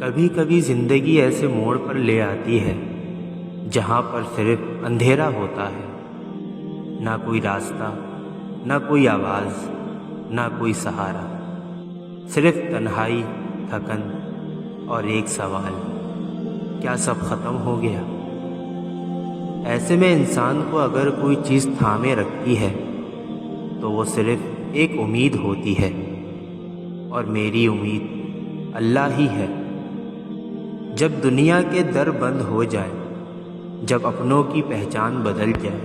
کبھی کبھی زندگی ایسے موڑ پر لے آتی ہے جہاں پر صرف اندھیرا ہوتا ہے، نہ کوئی راستہ، نہ کوئی آواز، نہ کوئی سہارا، صرف تنہائی، تھکن اور ایک سوال: کیا سب ختم ہو گیا؟ ایسے میں انسان کو اگر کوئی چیز تھامے رکھتی ہے تو وہ صرف ایک امید ہوتی ہے، اور میری امید اللہ ہی ہے۔ جب دنیا کے در بند ہو جائے، جب اپنوں کی پہچان بدل جائے،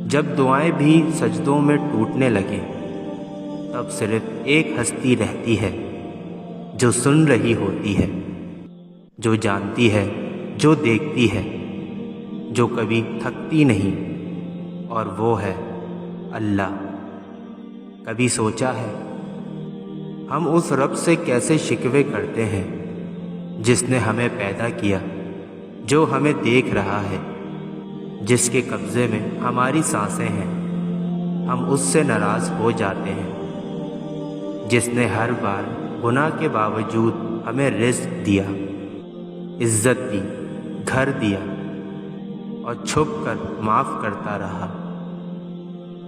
جب دعائیں بھی سجدوں میں ٹوٹنے لگیں، تب صرف ایک ہستی رہتی ہے جو سن رہی ہوتی ہے، جو جانتی ہے، جو دیکھتی ہے، جو کبھی تھکتی نہیں، اور وہ ہے اللہ۔ کبھی سوچا ہے ہم اس رب سے کیسے شکوے کرتے ہیں جس نے ہمیں پیدا کیا، جو ہمیں دیکھ رہا ہے، جس کے قبضے میں ہماری سانسیں ہیں؟ ہم اس سے ناراض ہو جاتے ہیں جس نے ہر بار گناہ کے باوجود ہمیں رزق دیا، عزت دی، گھر دیا، اور چھپ کر معاف کرتا رہا۔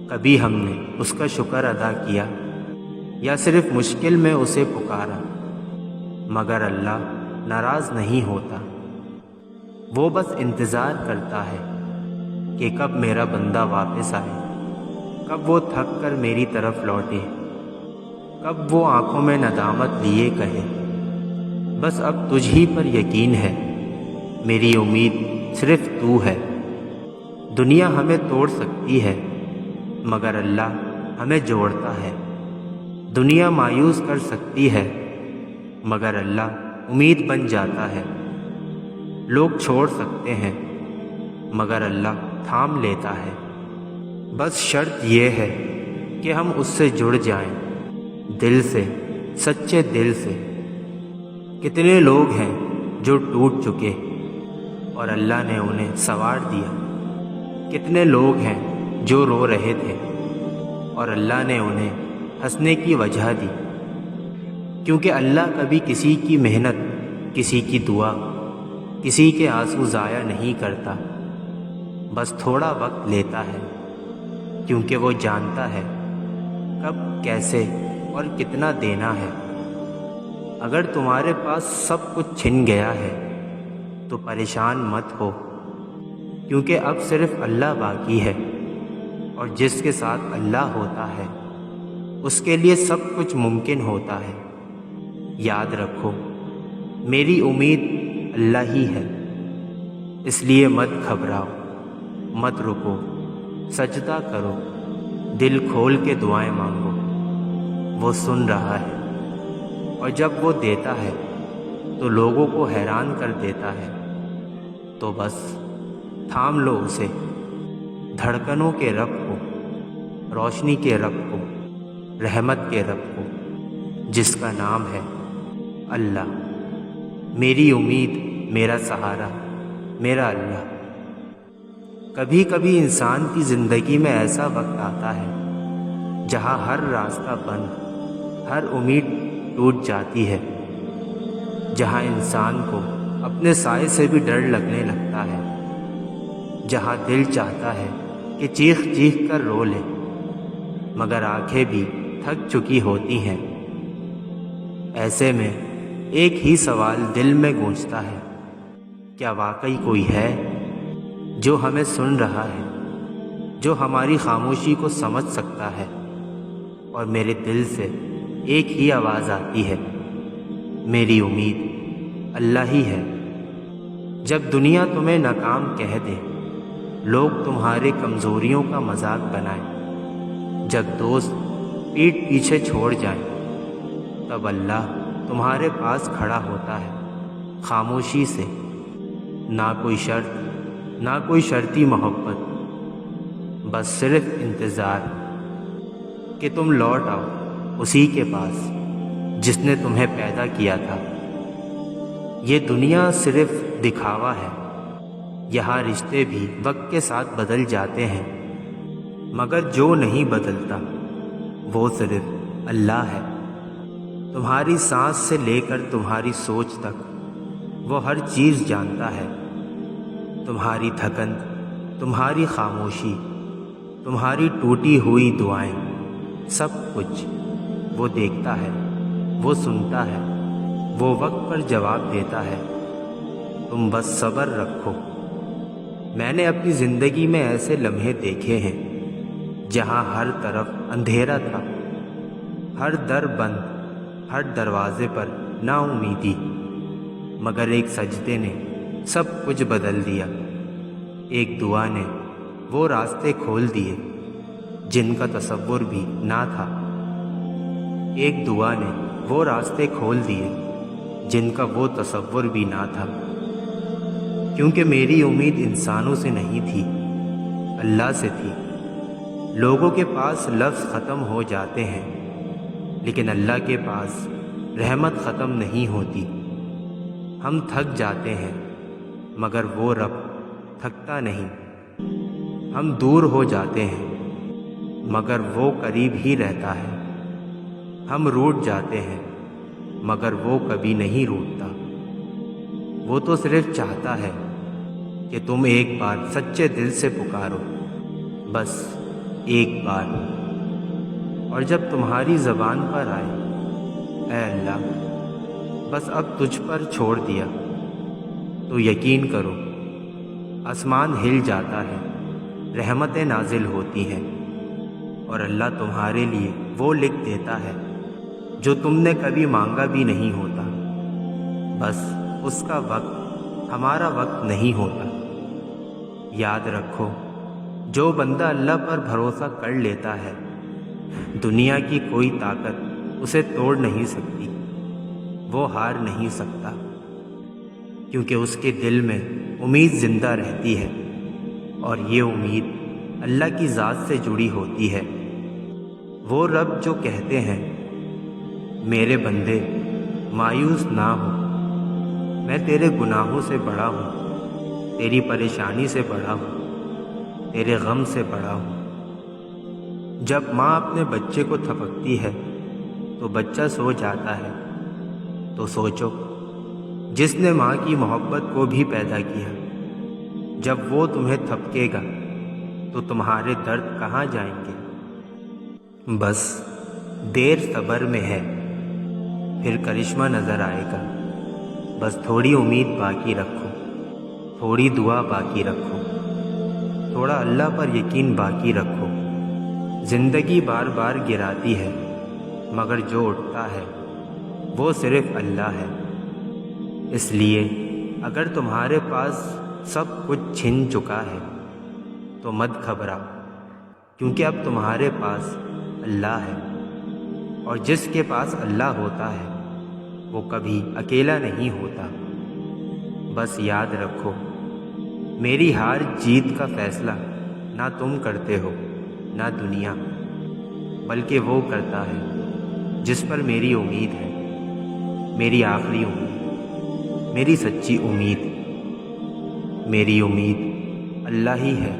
کبھی ہم نے اس کا شکر ادا کیا یا صرف مشکل میں اسے پکارا؟ مگر اللہ ناراض نہیں ہوتا، وہ بس انتظار کرتا ہے کہ کب میرا بندہ واپس آئے، کب وہ تھک کر میری طرف لوٹے، کب وہ آنکھوں میں ندامت لیے کہے: بس اب تجھ ہی پر یقین ہے، میری امید صرف تو ہے۔ دنیا ہمیں توڑ سکتی ہے مگر اللہ ہمیں جوڑتا ہے، دنیا مایوس کر سکتی ہے مگر اللہ امید بن جاتا ہے، لوگ چھوڑ سکتے ہیں مگر اللہ تھام لیتا ہے۔ بس شرط یہ ہے کہ ہم اس سے جڑ جائیں، دل سے، سچے دل سے۔ کتنے لوگ ہیں جو ٹوٹ چکے اور اللہ نے انہیں سنوار دیا، کتنے لوگ ہیں جو رو رہے تھے اور اللہ نے انہیں ہنسنے کی وجہ دی، کیونکہ اللہ کبھی کسی کی محنت، کسی کی دعا، کسی کے آنسو ضائع نہیں کرتا، بس تھوڑا وقت لیتا ہے، کیونکہ وہ جانتا ہے کب، کیسے اور کتنا دینا ہے۔ اگر تمہارے پاس سب کچھ چھن گیا ہے تو پریشان مت ہو، کیونکہ اب صرف اللہ باقی ہے، اور جس کے ساتھ اللہ ہوتا ہے اس کے لیے سب کچھ ممکن ہوتا ہے۔ یاد رکھو، میری امید اللہ ہی ہے، اس لیے مت گھبراؤ، مت رکو، سجدہ کرو، دل کھول کے دعائیں مانگو، وہ سن رہا ہے، اور جب وہ دیتا ہے تو لوگوں کو حیران کر دیتا ہے۔ تو بس تھام لو اسے، دھڑکنوں کے رب کو، روشنی کے رب کو، رحمت کے رب کو، جس کا نام ہے اللہ۔ میری امید، میرا سہارا، میرا اللہ۔ کبھی کبھی انسان کی زندگی میں ایسا وقت آتا ہے جہاں ہر راستہ بند، ہر امید ٹوٹ جاتی ہے، جہاں انسان کو اپنے سائے سے بھی ڈر لگنے لگتا ہے، جہاں دل چاہتا ہے کہ چیخ چیخ کر رو لے، مگر آنکھیں بھی تھک چکی ہوتی ہیں۔ ایسے میں ایک ہی سوال دل میں گونجتا ہے: کیا واقعی کوئی ہے جو ہمیں سن رہا ہے، جو ہماری خاموشی کو سمجھ سکتا ہے؟ اور میرے دل سے ایک ہی آواز آتی ہے: میری امید اللہ ہی ہے۔ جب دنیا تمہیں ناکام کہہ دے، لوگ تمہارے کمزوریوں کا مذاق بنائیں، جب دوست پیٹھ پیچھے چھوڑ جائیں، تب اللہ تمہارے پاس کھڑا ہوتا ہے، خاموشی سے۔ نہ کوئی شرط، نہ کوئی شرطی محبت، بس صرف انتظار کہ تم لوٹ آؤ اسی کے پاس جس نے تمہیں پیدا کیا تھا۔ یہ دنیا صرف دکھاوا ہے، یہاں رشتے بھی وقت کے ساتھ بدل جاتے ہیں، مگر جو نہیں بدلتا وہ صرف اللہ ہے۔ تمہاری سانس سے لے کر تمہاری سوچ تک وہ ہر چیز جانتا ہے۔ تمہاری تھکن، تمہاری خاموشی، تمہاری ٹوٹی ہوئی دعائیں، سب کچھ وہ دیکھتا ہے، وہ سنتا ہے، وہ وقت پر جواب دیتا ہے۔ تم بس صبر رکھو۔ میں نے اپنی زندگی میں ایسے لمحے دیکھے ہیں جہاں ہر طرف اندھیرا تھا، ہر در بند، ہر دروازے پر نا امیدی، مگر ایک سجدے نے سب کچھ بدل دیا۔ ایک دعا نے وہ راستے کھول دیے جن کا تصور بھی نہ تھا۔ ایک دعا نے وہ راستے کھول دیے جن کا وہ تصور بھی نہ تھا، کیونکہ میری امید انسانوں سے نہیں تھی، اللہ سے تھی۔ لوگوں کے پاس لفظ ختم ہو جاتے ہیں، لیکن اللہ کے پاس رحمت ختم نہیں ہوتی۔ ہم تھک جاتے ہیں، مگر وہ رب تھکتا نہیں۔ ہم دور ہو جاتے ہیں، مگر وہ قریب ہی رہتا ہے۔ ہم روٹھ جاتے ہیں، مگر وہ کبھی نہیں روٹتا۔ وہ تو صرف چاہتا ہے کہ تم ایک بار سچے دل سے پکارو، بس ایک بار۔ اور جب تمہاری زبان پر آئے، اے اللہ، بس اب تجھ پر چھوڑ دیا، تو یقین کرو آسمان ہل جاتا ہے، رحمتیں نازل ہوتی ہیں، اور اللہ تمہارے لیے وہ لکھ دیتا ہے جو تم نے کبھی مانگا بھی نہیں ہوتا۔ بس اس کا وقت ہمارا وقت نہیں ہوتا۔ یاد رکھو، جو بندہ اللہ پر بھروسہ کر لیتا ہے، دنیا کی کوئی طاقت اسے توڑ نہیں سکتی، وہ ہار نہیں سکتا، کیونکہ اس کے دل میں امید زندہ رہتی ہے، اور یہ امید اللہ کی ذات سے جڑی ہوتی ہے۔ وہ رب جو کہتے ہیں، میرے بندے مایوس نہ ہو، میں تیرے گناہوں سے بڑا ہوں، تیری پریشانی سے بڑا ہوں، تیرے غم سے بڑا ہوں۔ جب ماں اپنے بچے کو تھپکتی ہے تو بچہ سو جاتا ہے، تو سوچو جس نے ماں کی محبت کو بھی پیدا کیا، جب وہ تمہیں تھپکے گا تو تمہارے درد کہاں جائیں گے؟ بس دیر صبر میں ہے، پھر کرشمہ نظر آئے گا۔ بس تھوڑی امید باقی رکھو، تھوڑی دعا باقی رکھو، تھوڑا اللہ پر یقین باقی رکھو۔ زندگی بار بار گراتی ہے، مگر جو اٹھتا ہے وہ صرف اللہ ہے۔ اس لیے اگر تمہارے پاس سب کچھ چھن چکا ہے تو مت گھبراؤ، کیونکہ اب تمہارے پاس اللہ ہے، اور جس کے پاس اللہ ہوتا ہے وہ کبھی اکیلا نہیں ہوتا۔ بس یاد رکھو، میری ہار جیت کا فیصلہ نہ تم کرتے ہو نہ دنیا، بلکہ وہ کرتا ہے جس پر میری امید ہے، میری آخری امید، میری سچی امید۔ میری امید اللہ ہی ہے۔